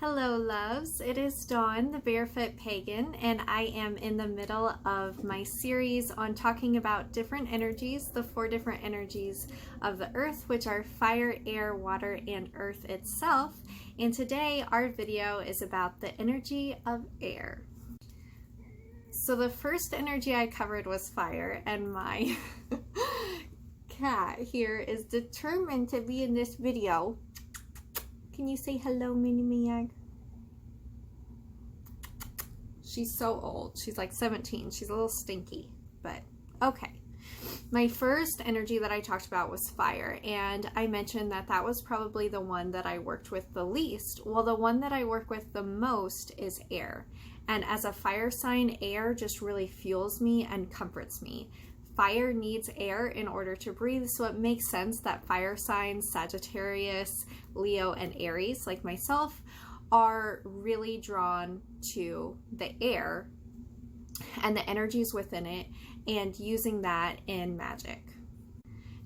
Hello loves, it is Dawn, the barefoot pagan, and I am in the middle of my series on talking about different energies, the 4 different energies of the earth, which are fire, air, water, and earth itself. And today our video is about the energy of air. So the first energy I covered was fire, and my cat here is determined to be in this video. Can you say hello, Mini Miag? She's so old. She's like 17. She's a little stinky, but okay. My first energy that I talked about was fire, and I mentioned that that was probably the one that I worked with the least. Well, the one that I work with the most is air. And as a fire sign, air just really fuels me and comforts me. Fire needs air in order to breathe, so it makes sense that fire signs, Sagittarius, Leo, and Aries, like myself, are really drawn to the air and the energies within it and using that in magic.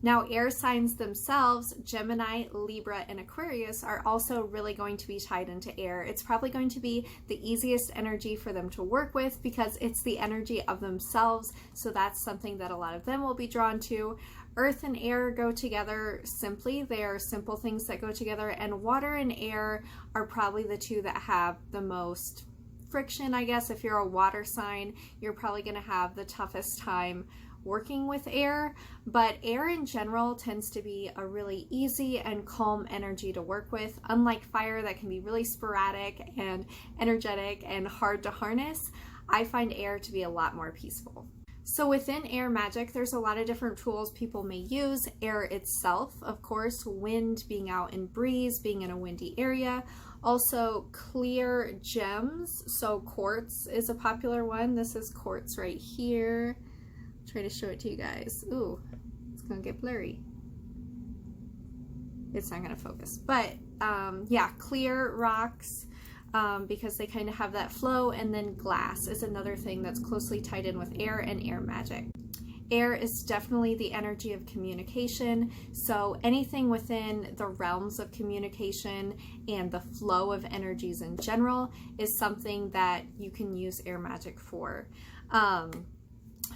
Now, air signs themselves, Gemini, Libra, and Aquarius, are also really going to be tied into air. It's probably going to be the easiest energy for them to work with because it's the energy of themselves, so that's something that a lot of them will be drawn to. Earth and air go together simply. They are simple things that go together, and water and air are probably the two that have the most friction, I guess. If you're a water sign, you're probably going to have the toughest time working with air, but air in general tends to be a really easy and calm energy to work with. Unlike fire that can be really sporadic and energetic and hard to harness, I find air to be a lot more peaceful. So within air magic, there's a lot of different tools people may use. Air itself, of course, wind, being out in breeze, being in a windy area. Also clear gems, so quartz is a popular one. This is quartz right here. Try to show it to you guys. Ooh, it's gonna get blurry. It's not gonna focus, but yeah, clear rocks because they kind of have that flow, and then glass is another thing that's closely tied in with air and air magic. Air is definitely the energy of communication, so anything within the realms of communication and the flow of energies in general is something that you can use air magic for.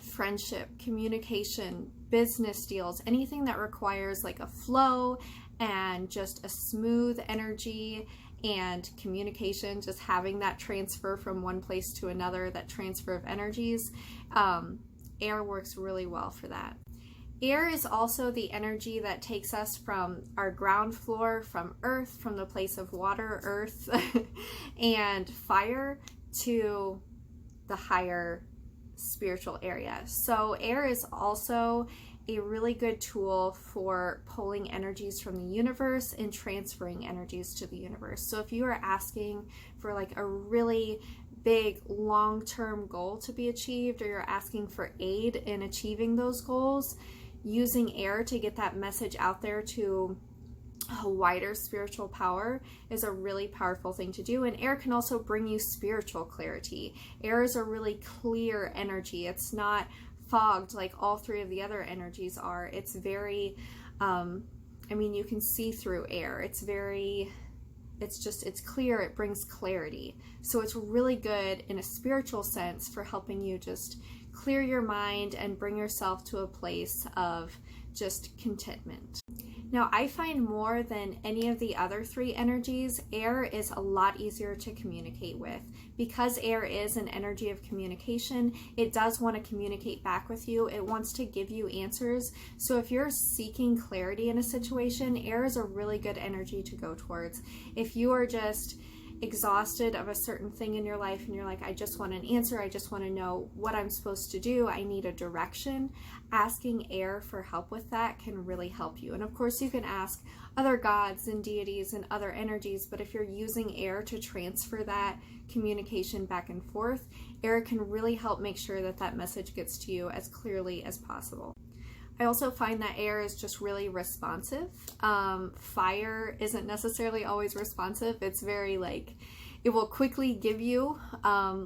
Friendship, communication, business deals, anything that requires like a flow and just a smooth energy and communication, just having that transfer from one place to another, that transfer of energies, air works really well for that. Air is also the energy that takes us from our ground floor, from earth, from the place of water, earth, and fire to the higher spiritual area. So air is also a really good tool for pulling energies from the universe and transferring energies to the universe. So if you are asking for like a really big long-term goal to be achieved, or you're asking for aid in achieving those goals, using air to get that message out there to a wider spiritual power is a really powerful thing to do. And air can also bring you spiritual clarity. Air is a really clear energy. It's not fogged like all 3 of the other energies are. It's very you can see through air. It's clear. It brings clarity. So it's really good in a spiritual sense for helping you just clear your mind and bring yourself to a place of just contentment. Now, I find more than any of the other 3 energies, air is a lot easier to communicate with. Because air is an energy of communication, it does want to communicate back with you. It wants to give you answers. So if you're seeking clarity in a situation, air is a really good energy to go towards. If you are just exhausted of a certain thing in your life and you're like, I just want an answer, I just want to know what I'm supposed to do, I need a direction, asking air for help with that can really help you. And of course you can ask other gods and deities and other energies, but if you're using air to transfer that communication back and forth, air can really help make sure that that message gets to you as clearly as possible. I also find that air is just really responsive. Fire isn't necessarily always responsive. It's very it will quickly give you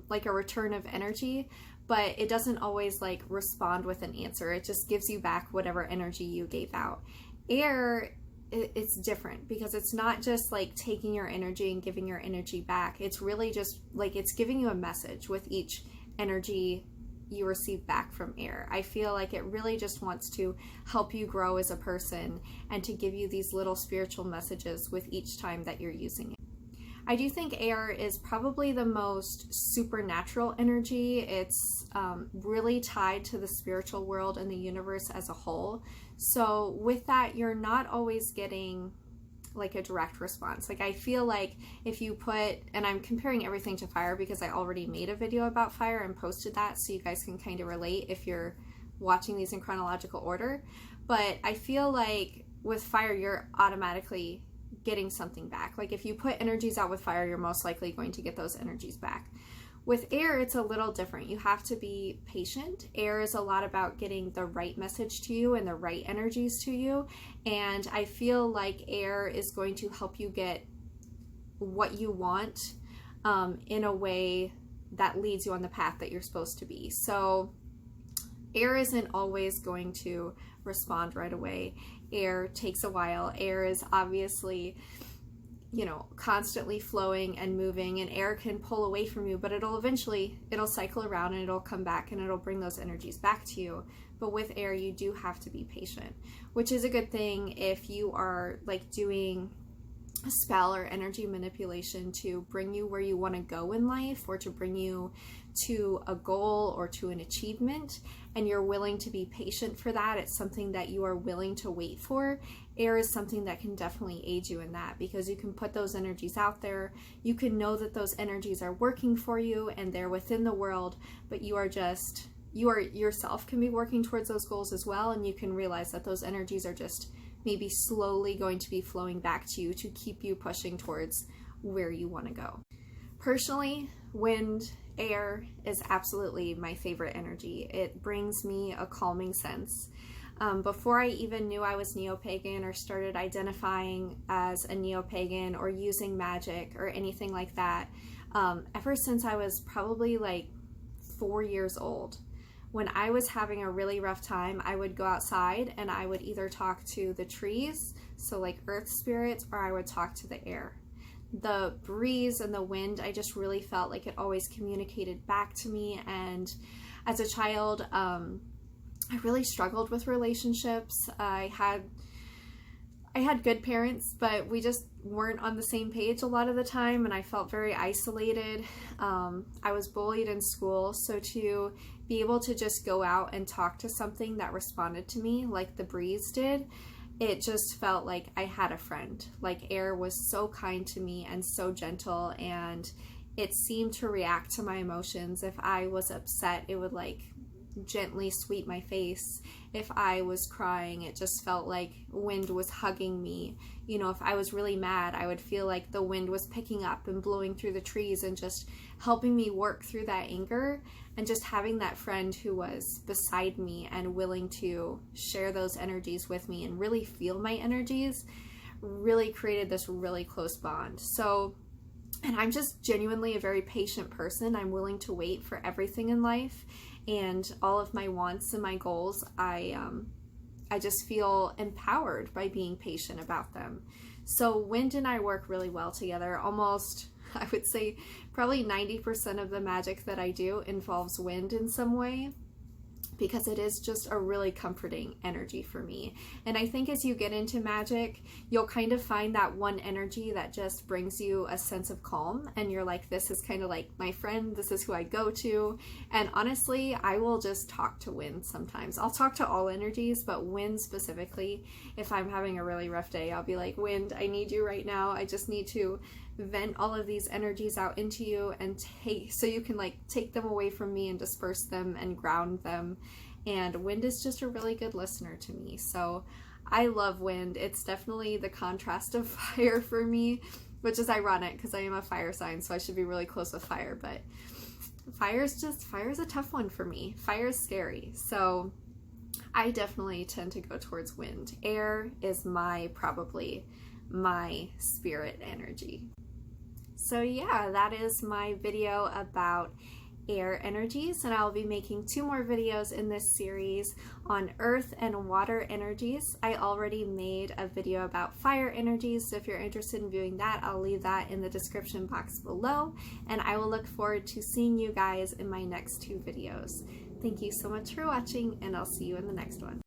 like a return of energy, but it doesn't always respond with an answer. It just gives you back whatever energy you gave out. Air it's different, because it's not just like taking your energy and giving your energy back. It's really just like it's giving you a message with each energy you receive back from air. I feel like it really just wants to help you grow as a person and to give you these little spiritual messages with each time that you're using it. I do think air is probably the most supernatural energy. It's really tied to the spiritual world and the universe as a whole. So with that, you're not always getting like a direct response. Like I feel like if you put, and I'm comparing everything to fire because I already made a video about fire and posted that, so you guys can kind of relate if you're watching these in chronological order. But I feel like with fire, you're automatically getting something back. Like if you put energies out with fire, you're most likely going to get those energies back. With air, it's a little different. You have to be patient. Air is a lot about getting the right message to you and the right energies to you. And I feel like air is going to help you get what you want in a way that leads you on the path that you're supposed to be. So air isn't always going to respond right away. Air takes a while. Air is obviously, you know, constantly flowing and moving, and air can pull away from you, but it'll cycle around and it'll come back and it'll bring those energies back to you. But with air, you do have to be patient, which is a good thing if you are like doing a spell or energy manipulation to bring you where you want to go in life, or to bring you to a goal or to an achievement, and you're willing to be patient for that. It's something that you are willing to wait for. Air is something that can definitely aid you in that, because you can put those energies out there. You can know that those energies are working for you and they're within the world, but you yourself can be working towards those goals as well, and you can realize that those energies are just maybe slowly going to be flowing back to you to keep you pushing towards where you want to go. Personally, wind, air is absolutely my favorite energy. It brings me a calming sense. Before I even knew I was neo-pagan or started identifying as a neo-pagan or using magic or anything like that, ever since I was probably like 4 years old, when I was having a really rough time, I would go outside and I would either talk to the trees, so like earth spirits, or I would talk to the air. The breeze and the wind, I just really felt like it always communicated back to me. And as a child, I really struggled with relationships. I had good parents, but we just weren't on the same page a lot of the time, and I felt very isolated. I was bullied in school, so to be able to just go out and talk to something that responded to me like the breeze did, it just felt like I had a friend. Like air was so kind to me and so gentle, and it seemed to react to my emotions. If I was upset, it would like gently sweep my face. If I was crying, it just felt like wind was hugging me. You know, if I was really mad, I would feel like the wind was picking up and blowing through the trees and just helping me work through that anger. And just having that friend who was beside me and willing to share those energies with me and really feel my energies really created this really close bond. So, and I'm just genuinely a very patient person. I'm willing to wait for everything in life, and all of my wants and my goals, I just feel empowered by being patient about them. So wind and I work really well together. Almost, I would say, probably 90% of the magic that I do involves wind in some way, because it is just a really comforting energy for me. And I think as you get into magic, you'll kind of find that one energy that just brings you a sense of calm, and you're like, this is kind of like my friend, this is who I go to. And honestly, I will just talk to wind sometimes. I'll talk to all energies, but wind specifically, if I'm having a really rough day, I'll be like, wind, I need you right now. I just need to vent all of these energies out into you, and so you can like take them away from me and disperse them and ground them. And wind is just a really good listener to me. So I love wind. It's definitely the contrast of fire for me, which is ironic because I am a fire sign, so I should be really close with fire. But fire is a tough one for me. Fire is scary. So I definitely tend to go towards wind. Air is probably my spirit energy. So yeah, that is my video about air energies, and I'll be making 2 more videos in this series on earth and water energies. I already made a video about fire energies, so if you're interested in viewing that, I'll leave that in the description box below, and I will look forward to seeing you guys in my next 2 videos. Thank you so much for watching, and I'll see you in the next one.